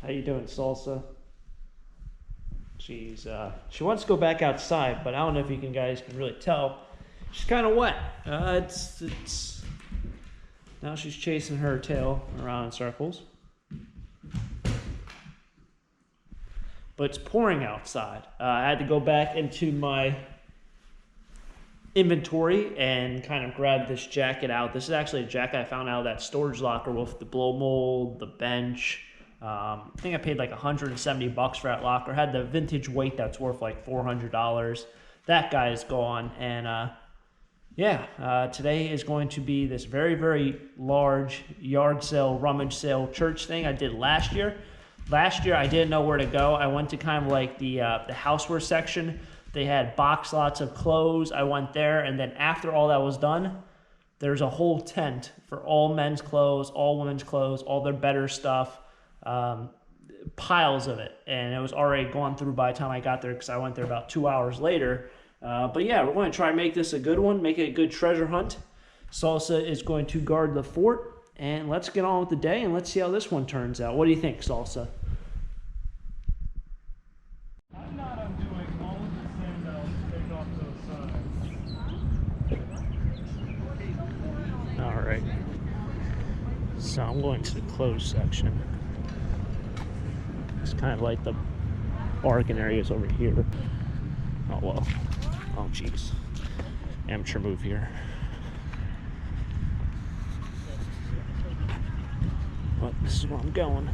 How you doing, Salsa? She wants to go back outside, but I don't know if you guys can really tell. She's kind of wet. Now she's chasing her tail around in circles. But it's pouring outside. I had to go back into my inventory and kind of grab this jacket out. This is actually a jacket I found out of that storage locker with the blow mold, the bench. I think I paid like $170 for that locker. Had the vintage weight that's worth like $400. That guy is gone. And today is going to be this very, very large yard sale, rummage sale, church thing I did last year. Last year I didn't know where to go. I went to kind of like the houseware section. They had box lots of clothes. I went there, and then after all that was done, there's a whole tent for all men's clothes, all women's clothes, all their better stuff. Piles of it, and it was already gone through by the time I got there because I went there about 2 hours later. But yeah, we're going to try and make this a good one, make it a good treasure hunt. Salsa is going to guard the fort, and let's get on with the day and let's see how this one turns out. What do you think, Salsa? I'm not undoing all of the sandals to take off those sides. All right, so I'm going to the clothes section. It's kind of like the bargain areas over here. Oh, well. Oh, jeez. Amateur move here. But this is where I'm going.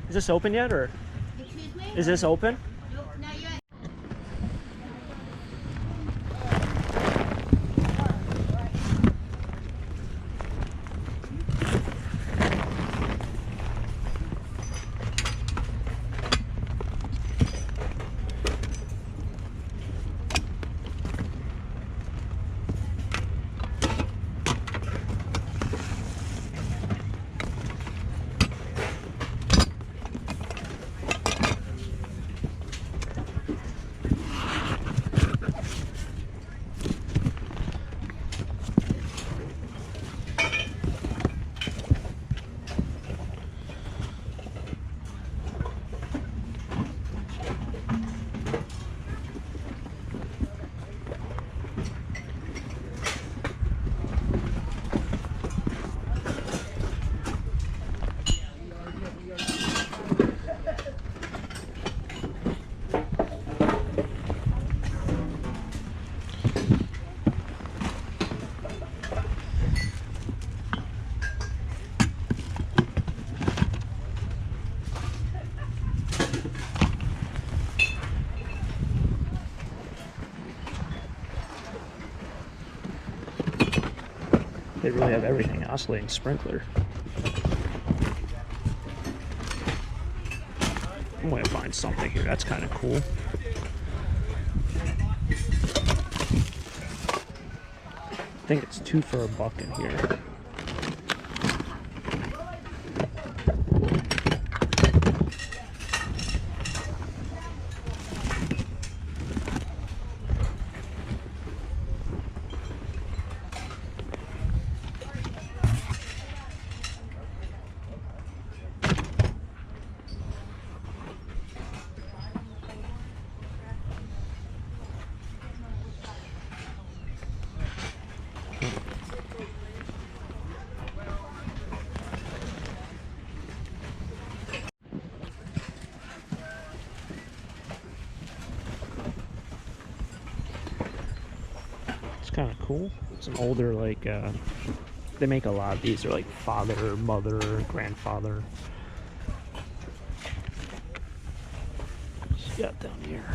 Is this open yet, or? Excuse me? Is this open? Nope, not yet. They really have everything. Oscillating sprinkler. I'm going to find something here. That's kind of cool. I think it's $2 for $1 in here. Kind of cool. It's an older, like, they make a lot of these. They're like father, mother, grandfather. What's got down here?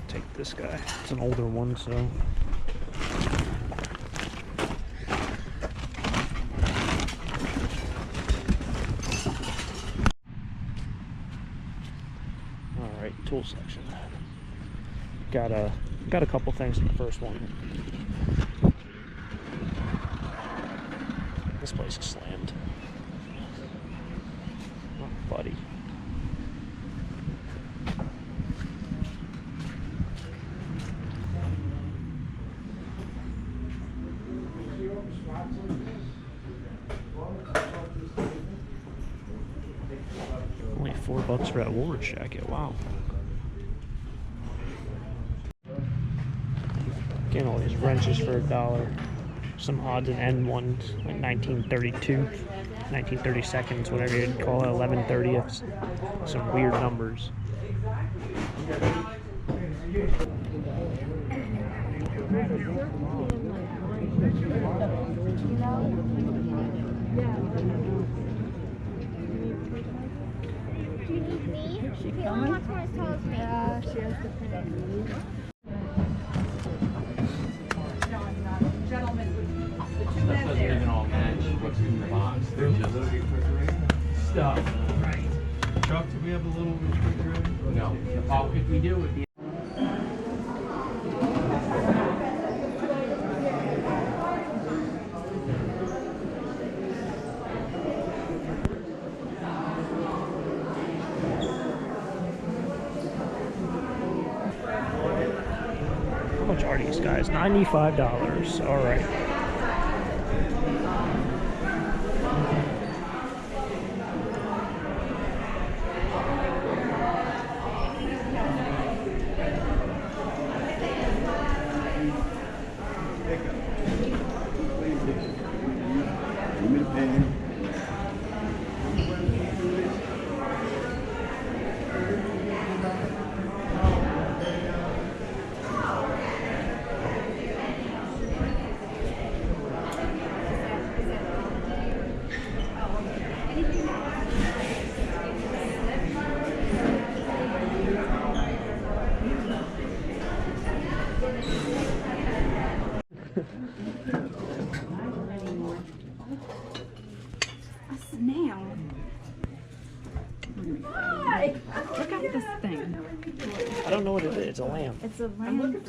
Take this guy. It's an older one, so. Tool section. Got a couple things in the first one. This place is slammed. Oh, buddy. $4 for that Woolworths jacket. Wow. Getting all these wrenches for $1. Some odds and end ones, like 1932, 1932, whatever you'd call it, 11/30ths. Some weird numbers. Do you need me? Caitlin wants one as tall as me. Yeah, she has the pin. Stuff doesn't even all match what's in the box. They're just stuff. Right. Chuck, do we have a little refrigerator? No. Oh, if we do, it would be. How much are these guys? $95. All right. Now, look at this thing. I don't know what it is. It's a lamp. It's a lamp.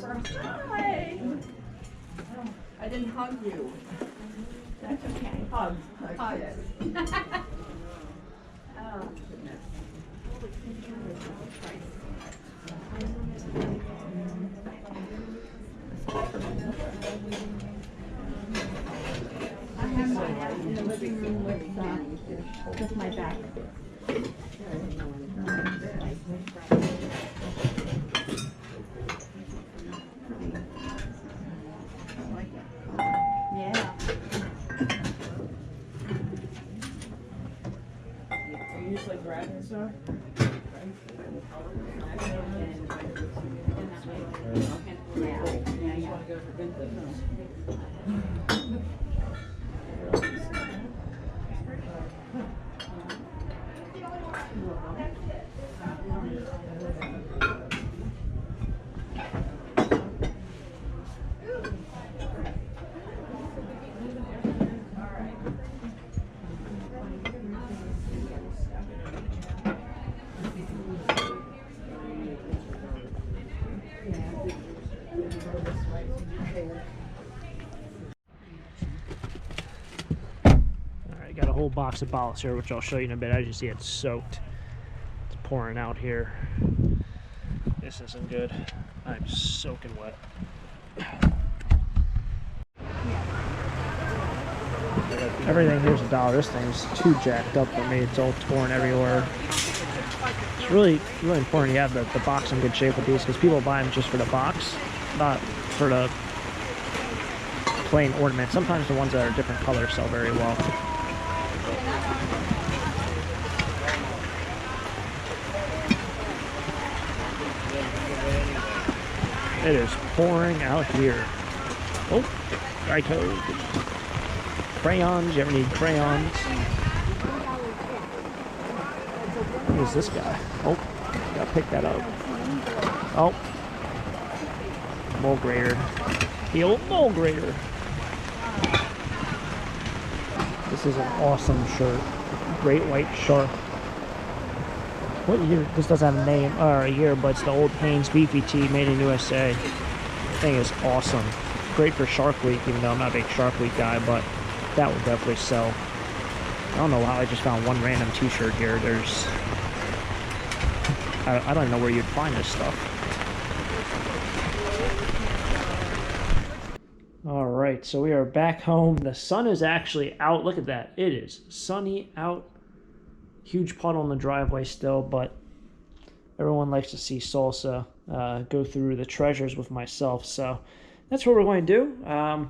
I didn't hug you. That's okay. Hug. Hug. Oh, goodness. I have mine in the living room with my back. Yeah. Are you usually grabbing stuff? Alright, got a whole box of bottles here, which I'll show you in a bit. As you see, it's soaked. It's pouring out here. This isn't good. I'm soaking wet. Everything here's $1. This thing's too jacked up for me. It's all torn everywhere. It's really important you have the box in good shape with these, because people buy them just for the box, not for the plain ornament. Sometimes the ones that are different colors sell very well. It is pouring out here. Oh, righto. Crayons, you ever need crayons? Who is this guy? Oh, gotta pick that up. Oh, mole grater. The old mole grater. This is an awesome shirt. Great white shark. What year? This doesn't have a name or a year, but it's the old Hanes Beefy Tee made in USA. The thing is awesome. Great for Shark Week, even though I'm not a big Shark Week guy, but that will definitely sell. I don't know how I just found one random t-shirt here. There's... I don't know where you'd find this stuff. Alright, so we are back home. The sun is actually out. Look at that. It is sunny out. Huge puddle in the driveway still, but everyone likes to see Salsa go through the treasures with myself. So that's what we're going to do. A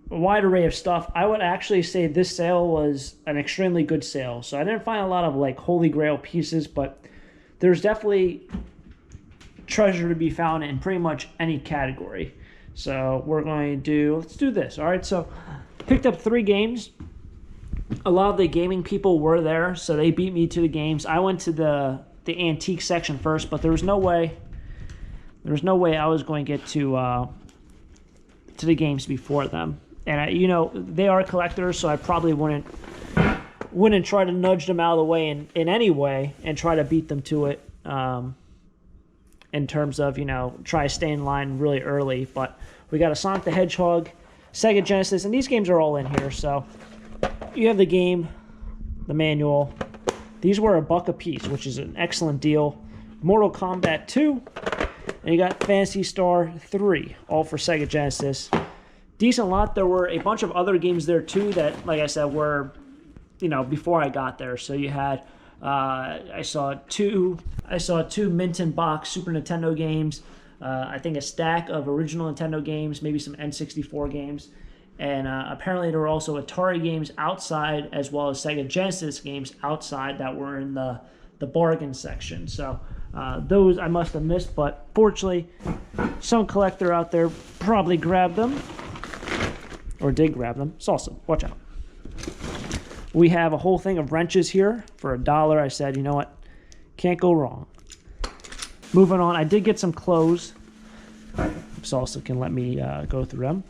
wide array of stuff. I would actually say this sale was an extremely good sale. So I didn't find a lot of like holy grail pieces, but there's definitely treasure to be found in pretty much any category. So we're going to do, let's do this. All right, so picked up 3 games. A lot of the gaming people were there, so they beat me to the games. I went to the antique section first, but there was no way I was going to get to the games before them. And you know, they are collectors, so I probably wouldn't try to nudge them out of the way in any way and try to beat them to it. In terms of, you know, try to stay in line really early. But we got a Sonic the Hedgehog, Sega Genesis, and these games are all in here. So you have the game, the manual. These were $1 a piece, which is an excellent deal. Mortal Kombat 2, and you got Phantasy Star 3, all for Sega Genesis. Decent lot. There were a bunch of other games there too that, like I said, were, you know, before I got there. So you had, I saw two mint in box Super Nintendo games. I think a stack of original Nintendo games, maybe some N64 games. And apparently there were also Atari games outside, as well as Sega Genesis games outside that were in the bargain section. So those I must have missed, but fortunately, some collector out there probably grabbed them, or did grab them. Salsa, watch out. We have a whole thing of wrenches here for $1. I said, you know what, can't go wrong. Moving on, I did get some clothes. Salsa can let me go through them.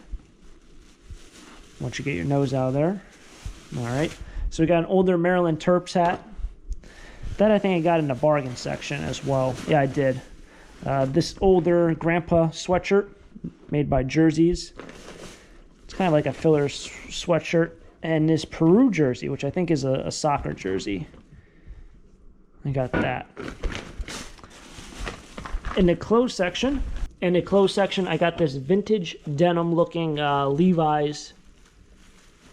Once you get your nose out of there. All right. So we got an older Maryland Terps hat. That I think I got in the bargain section as well. Yeah, I did. This older grandpa sweatshirt made by Jerseys. It's kind of like a filler sweatshirt. And this Peru jersey, which I think is a soccer jersey. I got that. In the clothes section, I got this vintage denim looking Levi's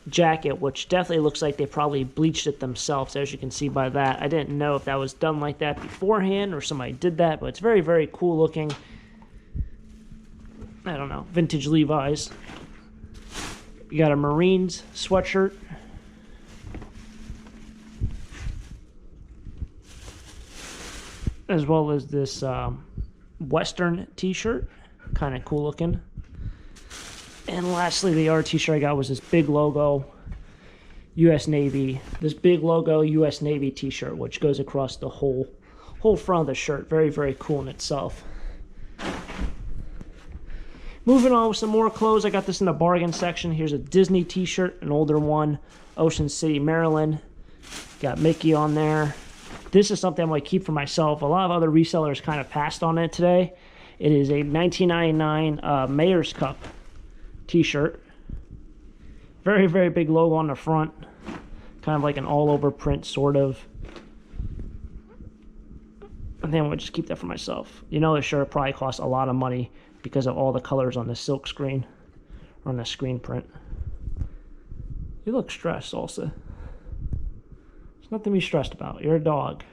jacket, which definitely looks like they probably bleached it themselves, as you can see by that. I didn't know if that was done like that beforehand or somebody did that, but it's very, very cool looking. I don't know, vintage Levi's. You got a Marines sweatshirt. As well as this Western t-shirt, kind of cool looking. And lastly, the other t-shirt I got was this big logo U.S. Navy. This big logo U.S. Navy t-shirt, which goes across the whole front of the shirt. Very, very cool in itself. Moving on with some more clothes. I got this in the bargain section. Here's a Disney t-shirt, an older one. Ocean City, Maryland. Got Mickey on there. This is something I'm going to keep for myself. A lot of other resellers kind of passed on it today. It is a 1999 Mayor's Cup t-shirt. Very, very big logo on the front. Kind of like an all-over print, sort of. I think I'm going to just keep that for myself. You know, the shirt probably costs a lot of money because of all the colors on the silk screen, or on the screen print. You look stressed, also. There's nothing to be stressed about. You're a dog.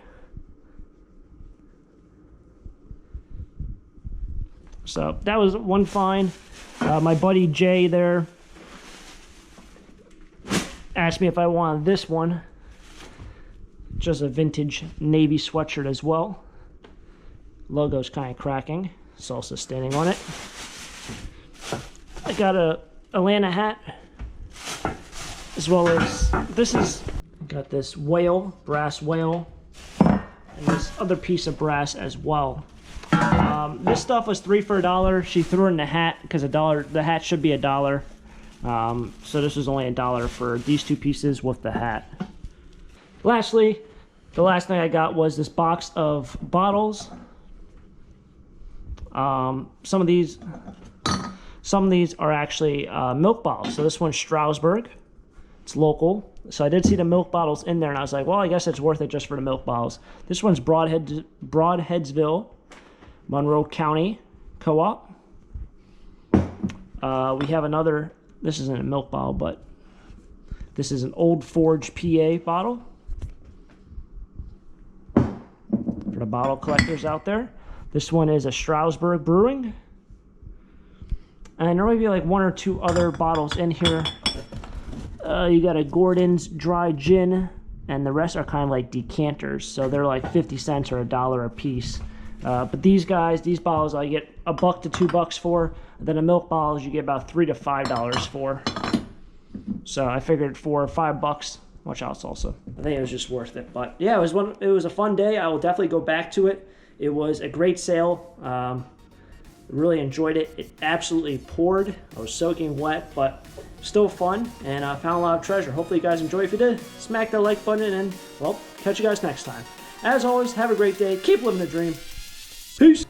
So that was one find. My buddy Jay there asked me if I wanted this one. Just a vintage navy sweatshirt as well. Logo's kind of cracking. Salsa standing on it. I got a Atlanta hat, as well as got this whale, brass whale, and this other piece of brass as well. This stuff was 3 for $1. She threw it in the hat because the hat should be $1. So this was only $1 for these two pieces with the hat. Lastly, the last thing I got was this box of bottles. Some of these are actually milk bottles. So this one's Stroudsburg. It's local. So I did see the milk bottles in there, and I was like, well, I guess it's worth it just for the milk bottles. This one's Broadheadsville, Monroe County Co-op. We have another, this isn't a milk bottle, but this is an Old Forge PA bottle. bottle collectors out there. This one is a Stroudsburg Brewing. And there might be like 1 or 2 other bottles in here. You got a Gordon's Dry Gin, and the rest are kind of like decanters. So they're like 50 cents or $1 a piece. But these bottles I get $1 to $2 for. And then the milk bottles you get about $3 to $5 for. So I figured for $5, watch out salsa. I think it was just worth it. But yeah, it was a fun day. I will definitely go back to it. It was a great sale. Really enjoyed it. It absolutely poured. I was soaking wet, but still fun, and I found a lot of treasure. Hopefully you guys enjoy. If you did, smack that like button, and well, catch you guys next time. As always, have a great day. Keep living the dream. Peace.